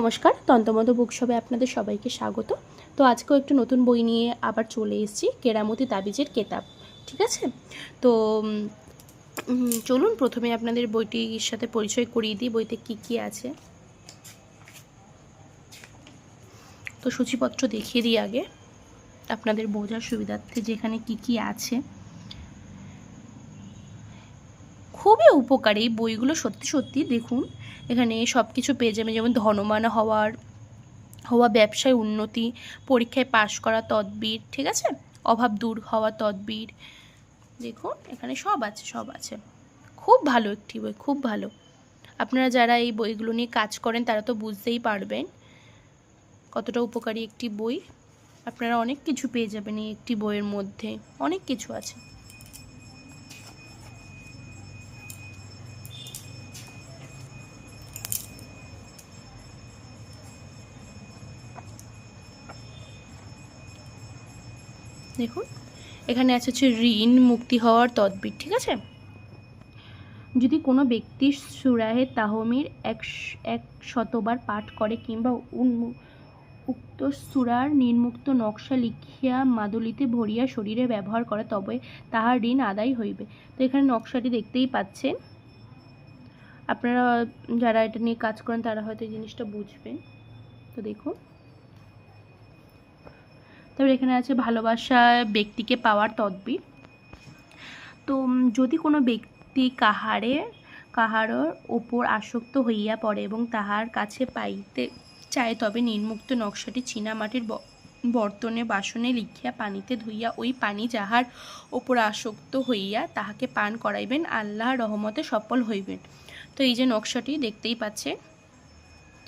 নমস্কার, তন্ত্রমন্ত্র বুকশপে আপনাদের সবাইকে স্বাগত। তো আজকেও একটু নতুন বই নিয়ে আবার চলে এসেছি, কেরামতি তাবিজের কেতাব। ঠিক আছে, তো চলুন প্রথমে আপনাদের বইটির সাথে পরিচয় করিয়ে দিই, বইতে কি কি আছে। তো সূচিপত্র দেখিয়ে দিই আগে আপনাদের বোঝার সুবিধার্থে, যেখানে কি কি আছে। খুবই উপকারী বইগুলো, সত্যি সত্যি দেখুন, এখানে সব কিছু পেয়ে যাবেন, যেমন ধনবান হওয়া, ব্যবসায় উন্নতি, পরীক্ষায় পাশ করা তদবির, ঠিক আছে, অভাব দূর হওয়া তদবির। দেখুন এখানে সব আছে। খুব ভালো একটি বই, খুব ভালো। আপনারা যারা এই বইগুলো নিয়ে কাজ করেন তারা তো বুঝতেই পারবেন কতটা উপকারী একটি বই। আপনারা অনেক কিছু পেয়ে যাবেন এই একটি বইয়ের মধ্যে, অনেক কিছু আছে। দেখুন এখানে আছে হচ্ছে ঋণ মুক্তি হওয়ার তদবির, ঠিক আছে। যদি কোনো ব্যক্তি সূরায়ে তাহমির 100বার পাঠ করে কিংবা উক্ত সূরার নির্মুক্ত নকশা লিখিয়া মাদুলিতে ভরিয়া শরীরে ব্যবহার করে, তবে তাহার ঋণ আদায় হইবে। তো এখানে নকশাটি দেখতেই পাচ্ছেন, আপনারা যারা এটা নিয়ে কাজ করেন তারা হয়তো এই জিনিসটা বুঝবেন। তো দেখুন, তারপর এখানে আছে ভালোবাসা ব্যক্তিকে পাওয়ার তদবির। তো যদি কোনো ব্যক্তি কাহারর ওপর আসক্ত হইয়া পড়ে এবং তাহার কাছে পাইতে চায়, তবে নির্মুক্ত নকশাটি চীনামাটির বর্তনে বাসনে লিখিয়া পানিতে ধুইয়া ওই পানি যাহার ওপর আসক্ত হইয়া তাহাকে পান করাইবেন, আল্লাহর রহমতে সফল হইবেন। তো এই যে নকশাটি দেখতেই পাচ্ছে,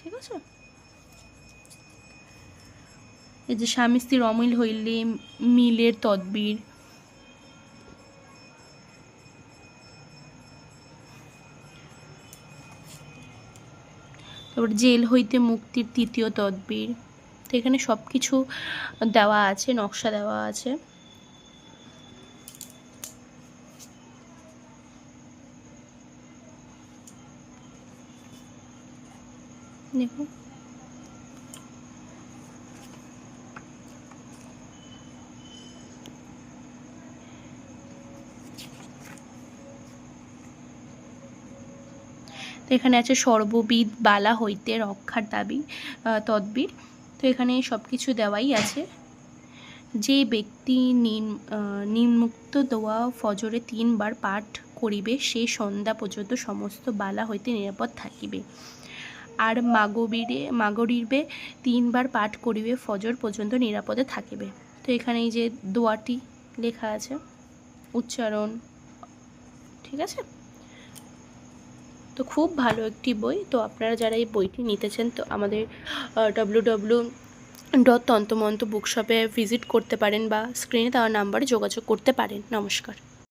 ঠিক আছে। এই যে স্বামী স্ত্রীর অমিল হইলে মিলের তদবির, তারপর জেল হইতে মুক্তির তৃতীয় তদবির। তো এখানে সব কিছু দেওয়া আছে, নকশা দেওয়া আছে। দেখুন তো এখানে আছে সর্ববিধ বালা হইতে রক্ষার তদবির। তো এখানে সব কিছু দেওয়াই আছে। যে ব্যক্তি নিম্মুক্ত দোয়া ফজরে 3বার পাঠ করিবে, সে সন্ধ্যা পর্যন্ত সমস্ত বালা হইতে নিরাপদ থাকিবে। আর মাগরিবে 3বার পাঠ করিবে, ফজর পর্যন্ত নিরাপদে থাকিবে। তো এখানে এই যে দোয়াটি লেখা আছে, উচ্চারণ, ঠিক আছে। তো খুব ভালো একটি বই। তো আপনারা যারা এই বইটি নিতেছেন, তো আমাদের www.তন্ত্রমন্ত্র বুকশপে ভিজিট করতে পারেন বা স্ক্রিনে দেওয়া নাম্বারে যোগাযোগ করতে পারেন। নমস্কার।